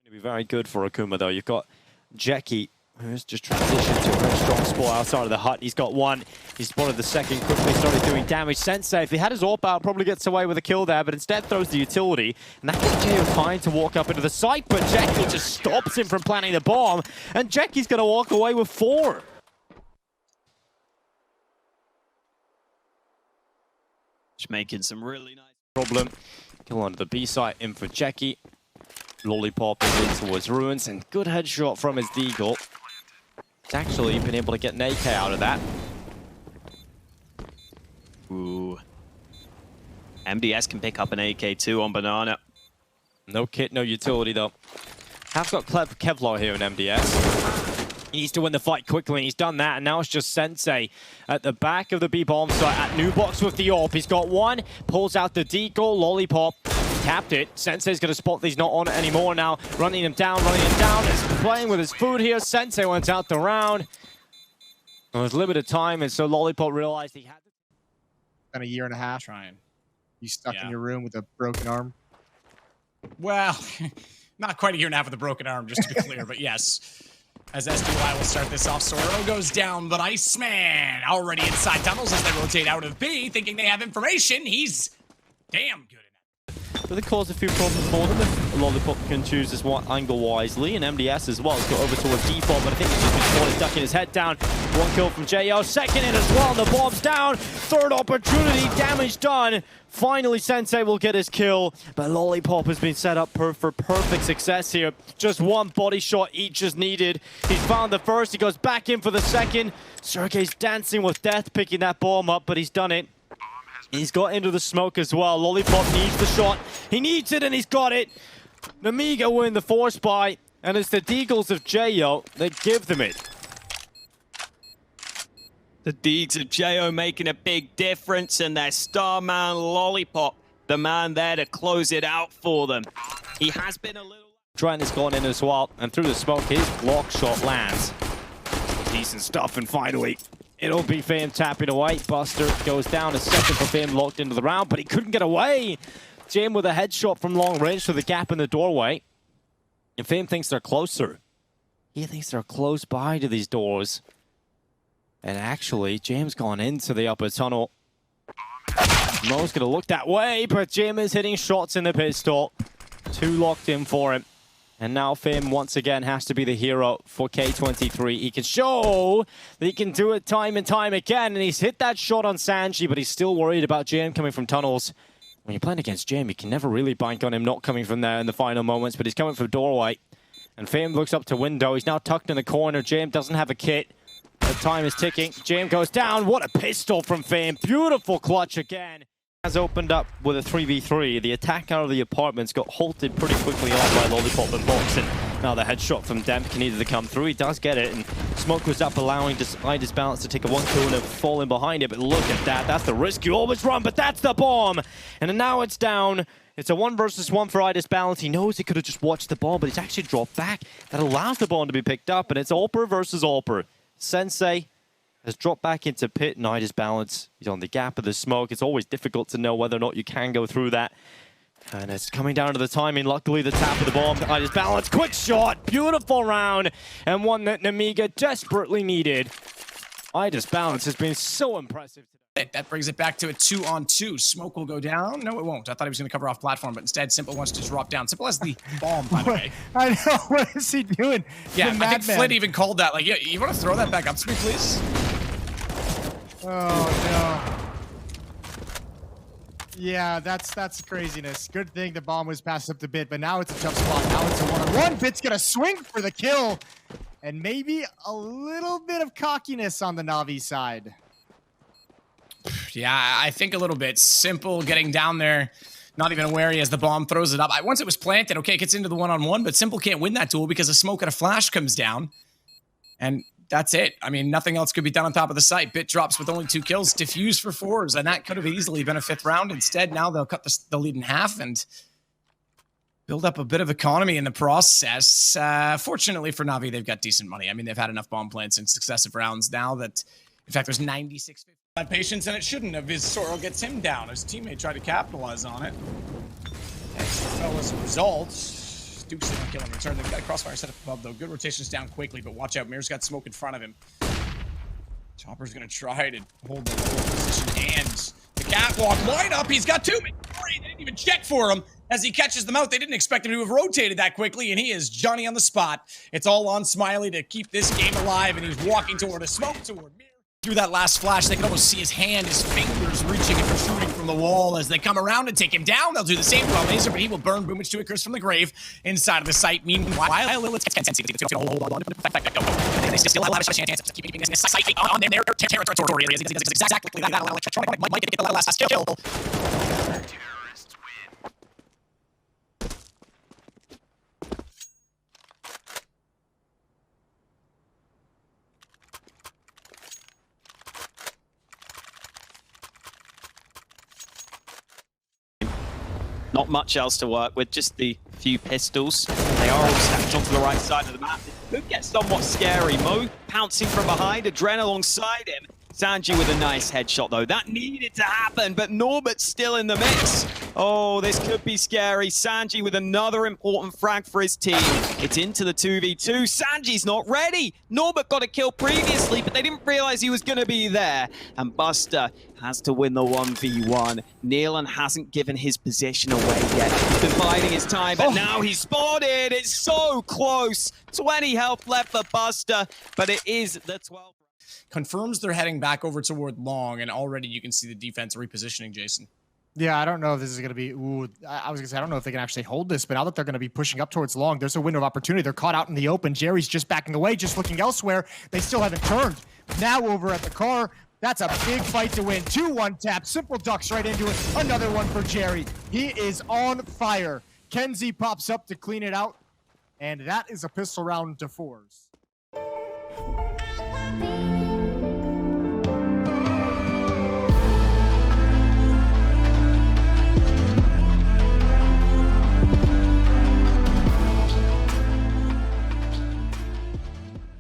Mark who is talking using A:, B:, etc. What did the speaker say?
A: It'll be very good for Akuma, though. You've got Jackie, who's just transitioned to a very strong spot outside of the hut. He's got one. He spotted the second, quickly started doing damage. Sensei, if he had his AWP out, probably gets away with a kill there, but instead throws the utility. And that gives J.O. time to walk up into the site, but Jackie just stops him from planting the bomb. And Jackie's going to walk away with 4. Just making some really nice problem. Kill onto the B site, in for Jackie. Lollipop is in towards Ruins, and good headshot from his deagle. He's actually been able to get an AK out of that. Ooh. MDS can pick up an AK too on Banana. No kit, no utility though. Have got Kevlar here in MDS. He needs to win the fight quickly, and he's done that, and now it's just Sensei at the back of the B bomb site at New Box with the AWP. He's got one, pulls out the deagle, Lollipop. Tapped it. Sensei's going to spot that he's not on it anymore now. Running him down, He's playing with his food here. Sensei went out the round. It was limited time, and so Lollipop realized he had to...
B: Been a year and a half trying. You stuck in your room with a broken arm?
C: Well, not quite a year and a half with a broken arm, just to be clear, but yes. As SDY will start this off, Soro goes down, but Iceman already inside tunnels as they rotate out of B, thinking they have information. He's damn good.
A: But it caused a few problems for them if Lollipop can choose this one angle wisely, and MDS as well. He's got over towards default, but I think he's just been spotted, ducking his head down. One kill from JO, second in as well, and the bomb's down. Third opportunity, damage done. Finally, Sensei will get his kill, but Lollipop has been set up for perfect success here. Just one body shot each is needed. He's found the first, he goes back in for the second. Sergey's dancing with death, picking that bomb up, but he's done it. He's got into the smoke as well. Lollipop needs the shot. He needs it, and he's got it. Namiga win the force buy, and it's the Deagles of J.O. that give them it.
D: The Deags of J.O. making a big difference, and their star man Lollipop, the man there to close it out for them. He has been a little...
A: Trent has gone in as well, and through the smoke, his block shot lands. Decent stuff, and finally... it'll be Fame tapping away. Buster goes down a second for Fame, locked into the round, but he couldn't get away. Jim with a headshot from long range through the gap in the doorway. And Fame thinks they're closer. He thinks they're close by to these doors. And actually, James gone into the upper tunnel. Mo's gonna look that way, but Jim is hitting shots in the pistol. 2 locked in for him. And now Fim once again has to be the hero for K23. He can show that he can do it time and time again. And he's hit that shot on Sanji, but he's still worried about Jam coming from tunnels. When you're playing against Jam, you can never really bank on him not coming from there in the final moments, but he's coming from doorway. And Fim looks up to window. He's now tucked in the corner. Jam doesn't have a kit. The time is ticking. Jam goes down. What a pistol from Fim. Beautiful clutch again. Has opened up with a 3v3. The attack out of the apartments got halted pretty quickly on by Lollipop and Box, and now the headshot from Demp needed to come through. He does get it, and smoke was up, allowing Despite Balance to take a 1 kill and fall in behind it. But look at that. That's the risk you always run, but that's the bomb. And now it's down. It's a 1 versus 1 for Idis Balance. He knows he could have just watched the bomb, but he's actually dropped back. That allows the bomb to be picked up, and it's Alper versus Alper. Sensei has dropped back into pit, and Idis Balance. He's on the gap of the smoke. It's always difficult to know whether or not you can go through that. And it's coming down to the timing. Luckily, the tap of the bomb. Idis Balance, quick shot, beautiful round, and one that Namiga desperately needed. Idis Balance has been so impressive today.
C: That brings it back to a 2-on-2. Smoke will go down. No, it won't. I thought he was going to cover off platform, but instead, Simple wants to drop down. Simple has the bomb, by the way.
B: I know. What is he doing?
C: Yeah, I think Flint even called that. Like, yeah, you want to throw that back up to me, please?
B: Oh, no. Yeah, that's craziness. Good thing the bomb was passed up to Bit, but now it's a tough spot. Now it's a 1-on-1. Bit's going to swing for the kill. And maybe a little bit of cockiness on the Na'Vi side.
C: Yeah, I think a little bit. Simple getting down there, not even aware he has the bomb, throws it up. Once it was planted, okay, gets into the 1-on-1, but Simple can't win that duel because a smoke and a flash comes down. And that's it. I mean, nothing else could be done on top of the site. Bit drops with only 2 kills, diffuse for 4s, and that could have easily been a 5th round. Instead, now they'll cut the lead in half and build up a bit of economy in the process. Fortunately for Na'Vi, they've got decent money. I mean, they've had enough bomb plants in successive rounds now that, in fact, there's 96 patience, and it shouldn't have. His Sorrel gets him down. His teammate tried to capitalize on it. And so as a result, Duke's didn't kill him. Return. They've got a crossfire set up above, though. Good rotations down quickly, but watch out. Mirror's got smoke in front of him. Chopper's going to try to hold the lower position and the catwalk line up. He's got 2. They didn't even check for him as he catches them out. They didn't expect him to have rotated that quickly, and he is Johnny on the spot. It's all on Smiley to keep this game alive, and he's walking toward a smoke toward Mirror. Through that last flash, they can almost see his hand, his fingers reaching and protruding from the wall as they come around and take him down. They'll do the same to our laser, but he will burn Boomage to a curse from the grave inside of the site. Meanwhile, Lilith's hold on. They still have a chance of keeping this site on their territory. Exactly that electronic might get the last kill.
D: Not much else to work with, just the few pistols. They are all stacked onto the right side of the map. It could get somewhat scary. Mo pouncing from behind, Adren alongside him. Sanji with a nice headshot, though. That needed to happen, but Norbert's still in the mix. Oh, this could be scary. Sanji with another important frag for his team. It's into the 2v2. Sanji's not ready. Norbert got a kill previously, but they didn't realize he was going to be there. And Buster has to win the 1v1. Nealon hasn't given his position away yet. He's been biding his time, but now he's spotted. It's so close. 20 health left for Buster, but it is the 12.
C: Confirms they're heading back over toward long, and already you can see the defense repositioning, Jason.
B: Yeah, I don't know if this is going to be... Ooh, I was going to say, I don't know if they can actually hold this, but now that they're going to be pushing up towards long, there's a window of opportunity. They're caught out in the open. Jerry's just backing away, just looking elsewhere. They still haven't turned. Now over at the car, that's a big fight to win. 2-1 tap, simple ducks right into it. Another one for Jerry. He is on fire. Kenzie pops up to clean it out, and that is a pistol round to 4s.